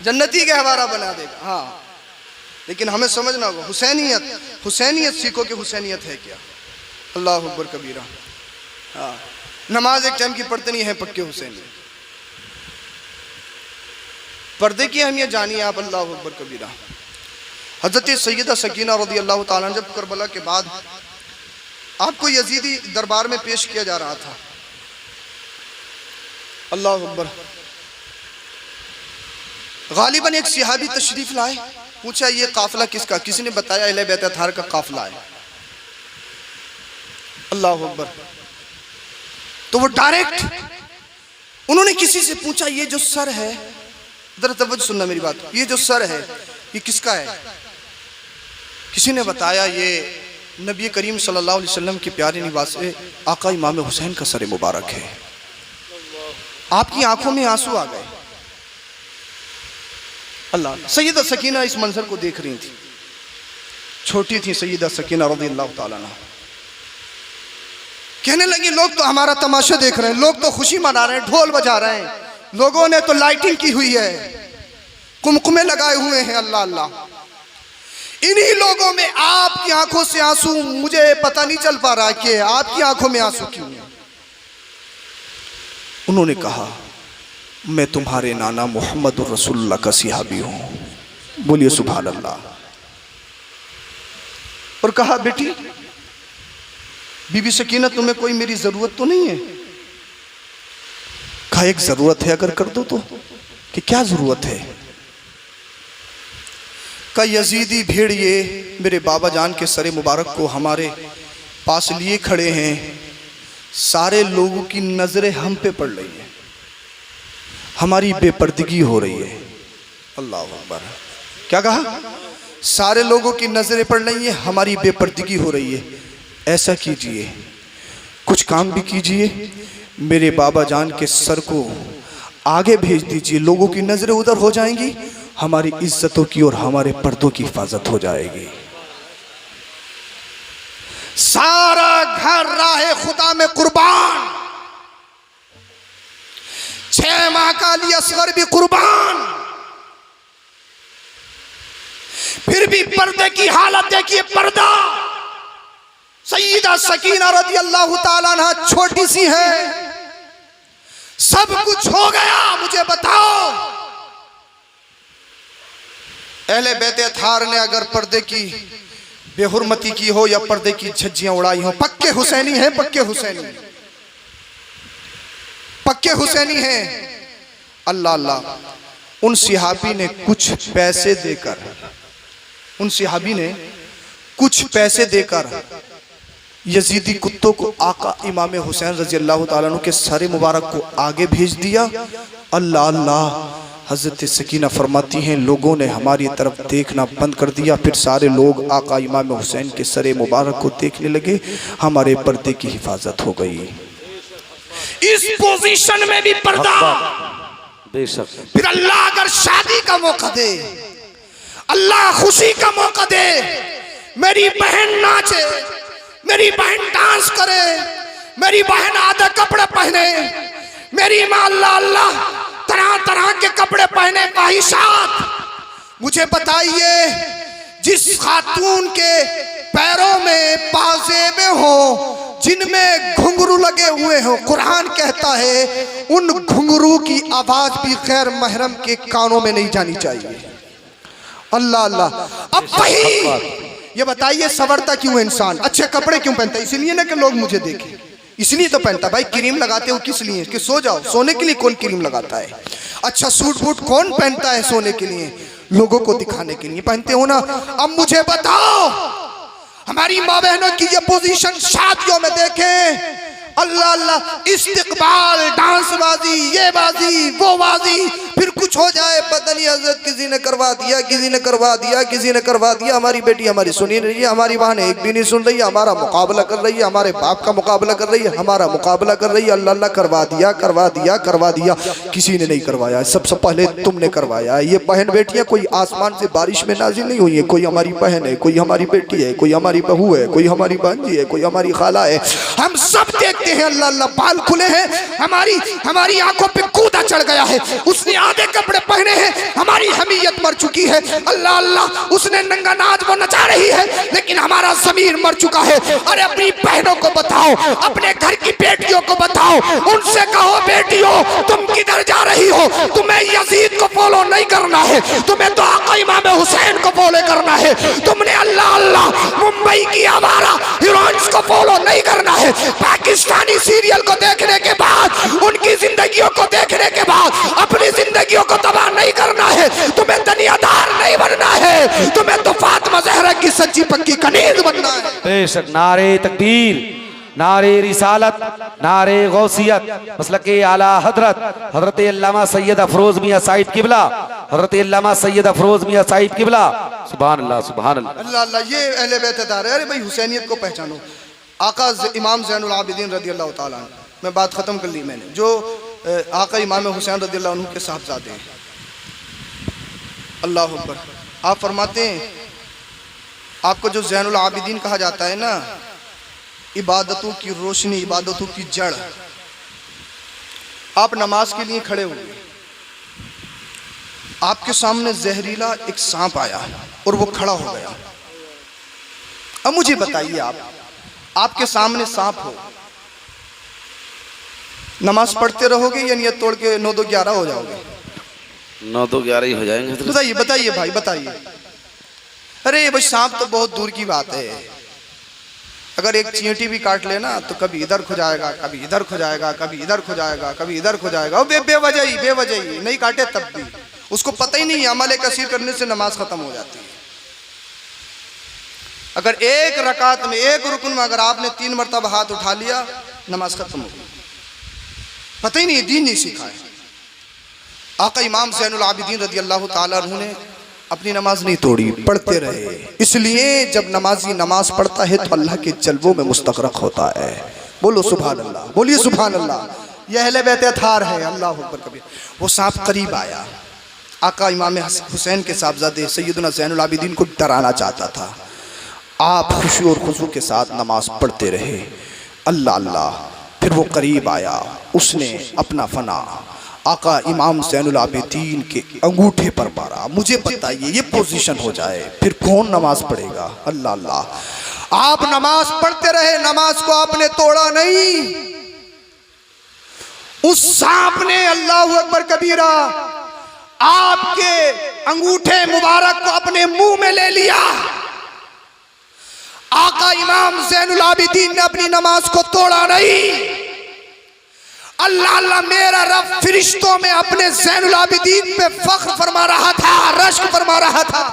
S1: जन्नती गहवारा बना देगा। हाँ, लेकिन हमें समझना होगा, हुसैनियत, हुसैनियत सीखो कि हुसैनियत है क्या। अल्लाह अकबर कबीरा। हाँ, नमाज एक टाइम की पढ़ते नहीं है, पक्के हुसैनी। पर्दे की अहमियत जानिए आप। अल्लाह अकबर कबीरा। हजरत सैयदा सकीना रज़ी अल्लाह ताला जब करबला के बाद आपको यजीदी दरबार में पेश किया जा रहा था, अल्लाह अकबर, गालिबन एक सिहाबी तशरीफ लाए, पूछा ये काफिला किसका? किसी ने बताया अहले बैत अतहार का काफिला है। अल्लाह अकबर। तो वो डायरेक्ट उन्होंने किसी से पूछा ये जो सर है, जरा तवज्जो सुनना मेरी बात, ये जो सर है ये किसका है? किसी ने बताया ये नबी करीम सल्लल्लाहु अलैहि वसल्लम की प्यारे निवास आका इमाम हुसैन का सर मुबारक है। आपकी आंखों में आंसू आ गए। अल्लाह। सैयदा सकीना इस मंजर को देख रही थी, छोटी थी सैयदा सकीना रज़ी अल्लाह ताला अन्हा। कहने लगी लोग तो हमारा तमाशा देख रहे हैं, लोग तो खुशी मना रहे हैं, ढोल बजा रहे हैं, लोगों ने तो लाइटिंग की हुई है, कुमकुमे लगाए हुए हैं। अल्लाह अल्लाह, इन्हीं लोगों में आपकी आंखों से आंसू, मुझे पता नहीं चल पा रहा कि आपकी आंखों में आंसू क्यों है। उन्होंने कहा मैं तुम्हारे नाना मोहम्मद रसूलुल्लाह का सिहाबी हूं। बोलिए सुभान अल्लाह। और कहा बेटी, बीबी सकीना तुम्हें कोई मेरी जरूरत तो नहीं है? कहा एक जरूरत है, अगर कर दो तो। कि क्या जरूरत है? का यजीदी भेड़िए मेरे बाबा जान के सरे मुबारक को हमारे पास लिए खड़े हैं, सारे लोगों की नजरें हम पे पड़ रही है, हमारी बेपर्दगी हो रही है। अल्लाह अकबर। क्या कहा? सारे लोगों की नजरें पड़ रही है, हमारी बेपर्दगी हो रही है। ऐसा कीजिए, कुछ काम भी कीजिए, मेरे बाबा जान के सर को आगे भेज दीजिए, लोगों की नजरें उधर हो जाएंगी, हमारी इज्जतों की और हमारे पर्दों की हिफाजत हो जाएगी। सारा घर राहे खुदा में कुर्बान, 6 माह का अली असगर भी कुर्बान, फिर भी पर्दे की हालत देखिए। पर्दा, सईदा सकीना रज़ी अल्लाह ताला अन्हा छोटी सी है, सब कुछ हो गया, मुझे बताओ अहले बैत अत्हार ने अगर पर्दे की बेहुरमती की हो या पर्दे की झज्जियां उड़ाई हो, पक्के हुसैनी हैं, पक्के हुसैनी, पक्के हुसैनी हैं। अल्लाह अल्लाह, उन सिहाबी ने कुछ पैसे देकर, उन सिहाबी ने कुछ पैसे देकर यजीदी कुत्तों को आका इमाम हुसैन रजी अल्लाह ताला अन्हु के सर मुबारक को आगे भेज दिया। अल्लाह अल्लाह, हज़रत सकीना फरमाती हैं लोगों ने हमारी तरफ देखना बंद कर दिया, फिर सारे लोग आका इमाम हुसैन के सर मुबारक को देखने लगे, हमारे पर्दे की हिफाजत हो गई। इस पोजीशन में भी पर्दा,
S2: बेशक।
S1: फिर अल्लाह अगर शादी का मौका दे, अल्लाह खुशी का मौका दे, मेरी बहन नाचे, मेरी बहन डांस करे, मेरी बहन आधे कपड़े पहने, मेरी माँ अल्लाह अल्लाह तरह तरह के कपड़े पहने, ख्वाहिशात, मुझे बताइए जिस खातून के पैरों में पाजेबे हो, जिनमें घुंघरू लगे हुए हो, कुरान कहता है उन घुंघरू की आवाज भी गैर महरम के कानों में नहीं जानी चाहिए। अल्लाह अल्लाह। अब वही ये बताइए सवरता क्यों इंसान, अच्छे कपड़े क्यों पहनता है? इसलिए ना कि लोग मुझे देखें, इसलिए तो पहनता। भाई क्रीम लगाते हो किस लिए? कि सो जाओ, सोने के लिए कौन क्रीम लगाता है? अच्छा सूट बूट कौन पहनता है? सोने के लिए, लोगों को दिखाने के लिए पहनते हो ना। अब मुझे बताओ, हमारी माँ बहनों की ये पोजीशन शादियों में देखें, अल्लाह अल्लाह, इस्तिकबाल, डांस बाजी, ये बाजी, वो बाजी, फिर कुछ हो जाए बदनी हजरत किसी ने करवा दिया, किसी ने करवा दिया, किसी ने करवा दिया, हमारी बेटी हमारी सुनी नहीं है, हमारी बहन एक भी नहीं सुन रही है, हमारा मुकाबला कर रही है, हमारे बाप का मुकाबला कर रही है, हमारा मुकाबला कर रही है। अल्लाह अल्लाह, करवा दिया करवा दिया करवा दिया, किसी ने नहीं करवाया, सबसे पहले तुमने करवाया। ये बहन बेटियां कोई आसमान से बारिश में नाजिल नहीं हुई है, कोई हमारी बहन है, कोई हमारी बेटी है, कोई हमारी बहू है, कोई हमारी भांजी है, कोई हमारी खाला है, हम सब देखते हैं। अल्लाह अल्लाह, बाल खुले हैं, हमारी हमारी आंखों पे कूदा चढ़ गया है, उसने आधे कपड़े पहने हैं, हमारी हमीयत मर चुकी है। अल्लाह अल्लाह, उसने नंगा नाच वो नचा रही है, लेकिन हमारा ज़मीर मर चुका है। अरे अपनी बहनों को बताओ, अपने घर की बेटियों को बताओ, उनसे कहो बेटियों तुम किधर जा रही हो? तुम्हें यजीद को फॉलो नहीं करना है, तुम्हें तो आका इमाम हुसैन को फॉलो करना है। तुमने अल्लाह अल्लाह मुंबई की आवारा हीरोइंस को फॉलो नहीं करना है। पाकिस्तानी सीरियल को देखने के बाद, उनकी जिंदगियों को देखने के बाद अपनी जिंदगियों को तबाह नहीं करना है। तुम्हें दुनियादार नहीं बनना है, तुम्हें तो फातिमा ज़हरा की सच्ची पक्की कनीज बनना है।
S2: बेशक। नारे तकबीर, नारे रिसालत, नारे गौसियत, मसलके आला हजरत हजरत अल्लामा सैयद अफरोज मियां साहिब किबला, हजरत अल्लामा सैयद अफरोज मियां साहिब किबला। सुभान अल्लाह, सुभान अल्लाह।
S1: अल्लाह अल्लाह, ये अहले बैत अत्हार है। अरे भाई हुसैनियत को पहचानो। आका इमाम ज़ैनुल आबिदीन रज़ी अल्लाह ताला अन्हु, मैं बात ख़त्म कर ली मैंने, जो आका इमाम हुसैन रज़ी अल्लाह अन्हु के साहबजादे हैं। अल्लाह अकबर। आप फरमाते हैं आपको जो ज़ैनुल आबिदीन कहा जाता है ना, इबादतों की रोशनी, इबादतों की जड़। आप नमाज के लिए खड़े हुए, आपके सामने जहरीला एक सांप आया और वो खड़ा हो गया। अब मुझे बताइए, आपके सामने सांप हो, नमाज पढ़ते रहोगे या नियत तोड़ के 9 2 11 हो जाओगे?
S2: 9 2 11 ही हो जाएंगे।
S1: बताइए बताइए भाई बताइए। अरे भाई सांप तो बहुत दूर की बात है, अगर एक चींटी भी काट लेना तो कभी इधर खो जाएगा, कभी इधर खो जाएगा, कभी इधर खो जाएगा, कभी इधर खो जाएगा। बेवजह ही नहीं काटे तब भी उसको पता ही नहीं है, अमल कसीर करने से नमाज खत्म हो जाती है। अगर एक रकात में, एक रुकन में अगर आपने 3 मरतबा हाथ उठा लिया, नमाज खत्म हो गई। पता ही नहीं, दीन नहीं सीखा है। आका इमाम ज़ैनुल आबिदीन रज़ी अल्लाह ताला अन्हु ने अपनी नमाज नहीं तोड़ी, पढ़ते रहे। इसलिए जब नमाजी नमाज पढ़ता है तो अल्लाह के जलवों में मुस्तगरक होता है। बोलो सुभान अल्लाह, बोलिए सुभान अल्लाह। यह अहले बैत अथार है। अल्लाह अकबर कबीर। वो सांप करीब आया, आका इमाम हुसैन के साहबजादे सैयदना ज़ैनुल आबिदीन को डराना चाहता था। आप खुशी और खुशू के साथ नमाज पढ़ते रहे, अल्लाह अल्लाह। फिर वो करीब आया, उसने अपना फना आका इमाम ज़ैनुल आबिदीन के अंगूठे पर मारा। मुझे बताइए ये पोजीशन हो जाए फिर कौन नमाज पढ़ेगा? अल्लाह अल्लाह। आप नमाज पढ़ते रहे, नमाज को आपने तोड़ा नहीं। उस सांप ने अल्लाह अकबर कबीरा आपके अंगूठे मुबारक को अपने मुंह में ले लिया। आका इमाम ज़ैनुल आबिदीन ने अपनी नमाज को तोड़ा नहीं। अल्लाह अल्लाह, मेरा रब फरिश्तों में अपने ज़ैनुल आबिदीन पे फख्र फरमा रहा था, रश्क फरमा रहा था।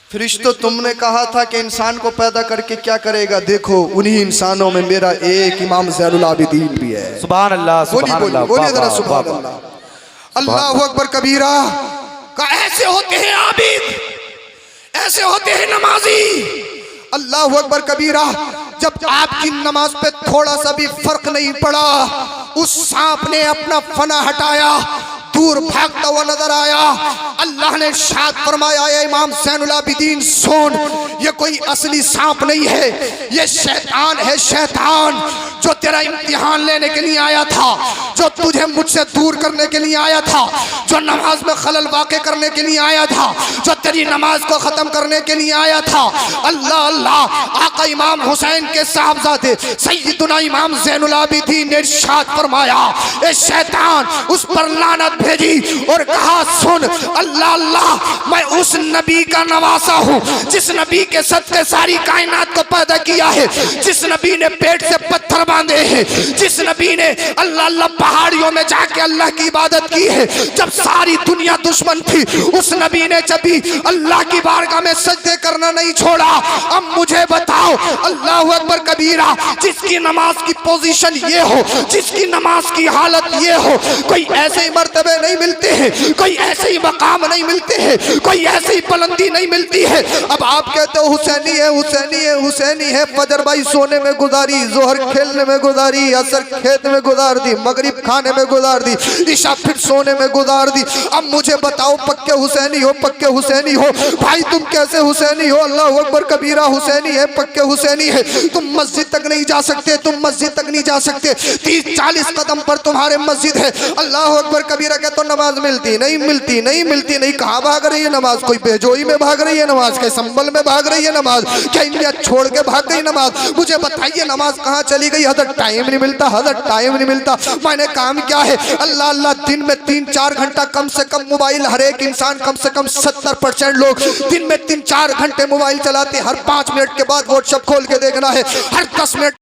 S1: फरिश्तों, तुमने कहा था कि इंसान को पैदा करके क्या करेगा, देखो उन्हीं इंसानों में मेरा एक इमाम ज़ैनुल आबिदीन भी है।
S2: सुभान अल्लाह, सुभान अल्लाह,
S1: बोलिए जरा सुभान अल्लाह। अल्लाह अकबर कबीरा का ऐसे होते हैं आबिद, ऐसे होते हैं नमाजी। अल्लाह अकबर कबीरा। जब आपकी नमाज पे थोड़ा सा भी फर्क नहीं पड़ा, उस सांप ने अपना फना हटाया, दूर भागता हुआ नजर आया। अल्लाह ने इरशाद फरमाया, या इमाम ज़ैनुल आबिदीन सुन, ये कोई असली सांप नहीं है, ये शैतान है, शैतान जो तेरा इम्तिहान लेने के लिए आया था, जो तुझे मुझसे दूर करने के लिए आया था, जो नमाज में खलल वाक़े करने के लिए आया था, जो तेरी नमाज को ख़त्म करने के लिए आया था। अल्लाह अल्लाह। आका इमाम हुसैन के साहबजादे सैयदना इमाम ज़ैनुल आबिदीन ने इरशाद फरमाया, ए शैतान, उस पर लानत भेजी और कहा, सुन अल्लाह अल्लाह, मैं उस नबी का नवासा हूँ जिस नबी के सदक़े सारी कायनात को पैदा किया है, जिस नबी ने पेट से पत्थर बांधे हैं, जिस नबी ने अल्लाह अल्लाह पहाड़ियों में जाके अल्लाह की इबादत की है जब सारी दुनिया दुश्मन थी। उस नबी ने जब भी अल्लाह की बारगाह में सजदे करना नहीं छोड़ा। अब मुझे बताओ, अल्लाह अकबर कबीरा, जिसकी नमाज की पोजीशन ये हो, जिसकी नमाज की हालत ये हो, कोई ऐसे ही मर्तबे नहीं मिलते हैं, कोई ऐसे ही मकाम नहीं मिलते हैं, कोई ऐसी बुलंदी नहीं मिलती है। अब आप कहते हो हुसैनी है, हुसैनी है, हुसैनी है। फजर भाई सोने में गुजारी, जोहर खेलने में गुजारी, असर खेत में गुजार दी, मगरिब खाने में गुजार दी, ईशा फिर सोने में गुजार दी। अब मुझे बताओ, पक्के हुसैनी हो, पक्के हुसैनी हो भाई, तुम कैसे हुसैनी हो? अल्लाह अकबर कबीरा हुसैनी है, पक्के हुसैनी है। तुम मस्जिद तक नहीं जा सकते, तुम मस्जिद तक नहीं जा सकते, 30-40 कदम पर तुम्हारे मस्जिद है। अल्लाह अकबर कबीरा के तो नमाज मिलती नहीं, मिलती नहीं, मिलती नहीं। कहाँ भाग रही है नमाज? कोई बेजोई में भाग रही है नमाज, के संबल में भाग रही है नमाज, क्या इंडिया छोड़ के भाग गई नमाज? मुझे बताइए नमाज कहाँ चली गई? हजरत टाइम नहीं मिलता, हजरत टाइम नहीं मिलता। मैंने काम क्या है? अल्लाह अल्लाह, दिन में 3-4 घंटा कम से कम मोबाइल, हर एक इंसान कम से कम 70% लोग दिन में 3-4 घंटे मोबाइल चलाते। हर 5 मिनट के बाद व्हाट्सएप खोल के देखना है, हर 10 मिनट